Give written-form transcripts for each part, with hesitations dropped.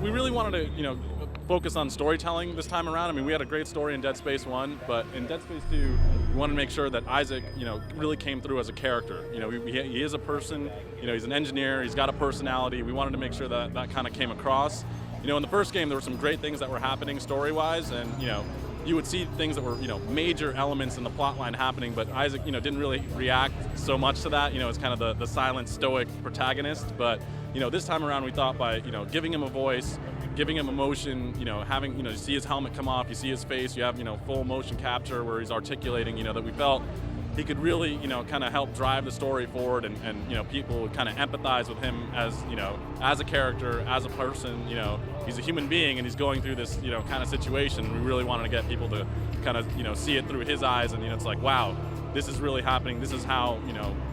we really wanted to, focus on storytelling this time around. I mean, we had a great story in Dead Space 1, but in Dead Space 2, we wanted to make sure that Isaac, really came through as a character. He is a person, he's an engineer, he's got a personality. We wanted to make sure that that kind of came across. In the first game, there were some great things that were happening story-wise, and, you would see things that were, major elements in the plot line happening, but Isaac, didn't really react so much to that. As kind of the silent, stoic protagonist. But, this time around, we thought by, giving him a voice, giving him emotion, having, you see his helmet come off, you see his face, you have, full motion capture where he's articulating, that we felt he could really, kind of help drive the story forward, and people would kind of empathize with him as, as a character, as a person. He's a human being and he's going through this, kind of situation. We really wanted to get people to kind of, see it through his eyes, and, it's like, wow, this is really happening. This is how,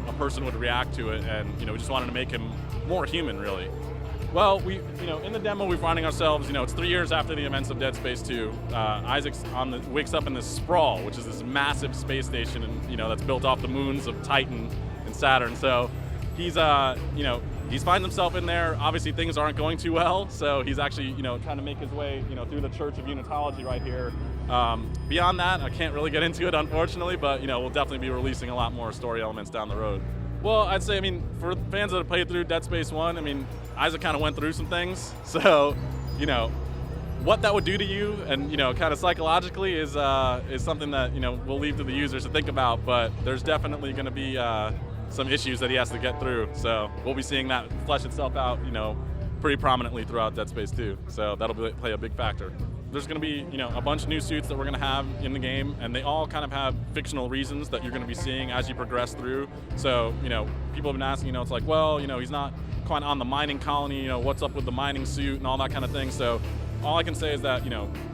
a person would react to it, and, we just wanted to make him more human, really. Well, we, in the demo, we're finding ourselves, it's 3 years after the events of Dead Space 2. Isaac's wakes up in this Sprawl, which is this massive space station, and that's built off the moons of Titan and Saturn. So he's, he's finding himself in there. Obviously, things aren't going too well, so he's actually, trying to make his way, through the Church of Unitology right here. Beyond that, I can't really get into it, unfortunately, but we'll definitely be releasing a lot more story elements down the road. Well, I'd say, for fans that have played through Dead Space 1, Isaac kind of went through some things. So, what that would do to you and, kind of psychologically is something that, we'll leave to the users to think about. But there's definitely going to be some issues that he has to get through. So we'll be seeing that flesh itself out, pretty prominently throughout Dead Space 2. So that'll play a big factor. There's going to be, a bunch of new suits that we're going to have in the game, and they all kind of have fictional reasons that you're going to be seeing as you progress through. So, people have been asking, it's like, well, he's not quite on the mining colony, what's up with the mining suit and all that kind of thing. So all I can say is that,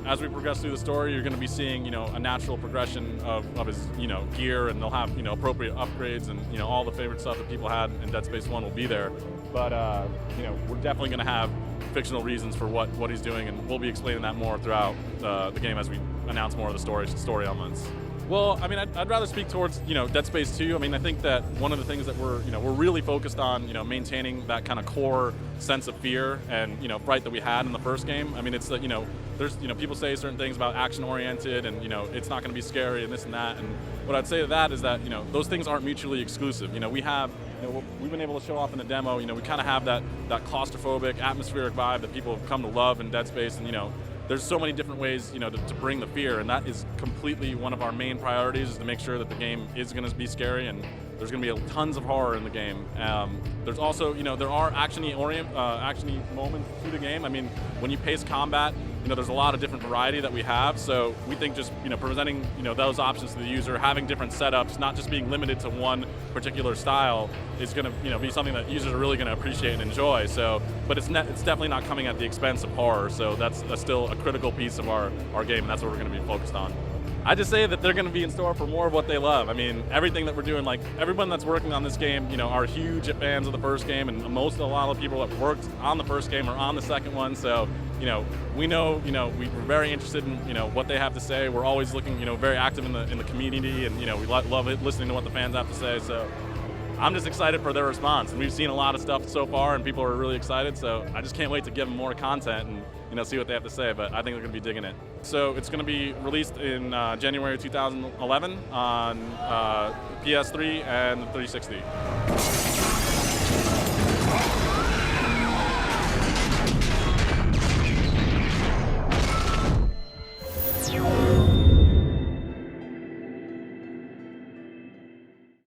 as we progress through the story, you're going to be seeing, a natural progression of his, gear, and they'll have, appropriate upgrades, and, all the favorite stuff that people had in Dead Space 1 will be there. But, we're definitely going to have fictional reasons for what he's doing, and we'll be explaining that more throughout the game as we announce more of the story elements. Well, I'd rather speak towards, Dead Space 2. I think that one of the things that we're really focused on, maintaining that kind of core sense of fear and, fright that we had in the first game. It's that, there's, people say certain things about action-oriented and, it's not going to be scary and this and that. And what I'd say to that is that, those things aren't mutually exclusive. We have, we've been able to show off in the demo, we kind of have that claustrophobic, atmospheric vibe that people have come to love in Dead Space, and, there's so many different ways, to bring the fear, and that is completely one of our main priorities, is to make sure that the game is going to be scary, and there's going to be tons of horror in the game. There's also, there are actiony moments to the game. When you pace combat, there's a lot of different variety that we have, so we think just, presenting, those options to the user, having different setups, not just being limited to one particular style, is going to, be something that users are really going to appreciate and enjoy. So, but it's definitely not coming at the expense of horror, so that's still a critical piece of our game, and that's what we're going to be focused on. I just say that they're going to be in store for more of what they love. Everything that we're doing, like everyone that's working on this game, are huge fans of the first game, and a lot of people that worked on the first game are on the second one. So, we know, we're very interested in, what they have to say. We're always looking, very active in the community, and we love it, listening to what the fans have to say. So, I'm just excited for their response, and we've seen a lot of stuff so far, and people are really excited. So I just can't wait to give them more content and see what they have to say. But I think they're going to be digging it. So it's going to be released in January 2011 on PS3 and 360.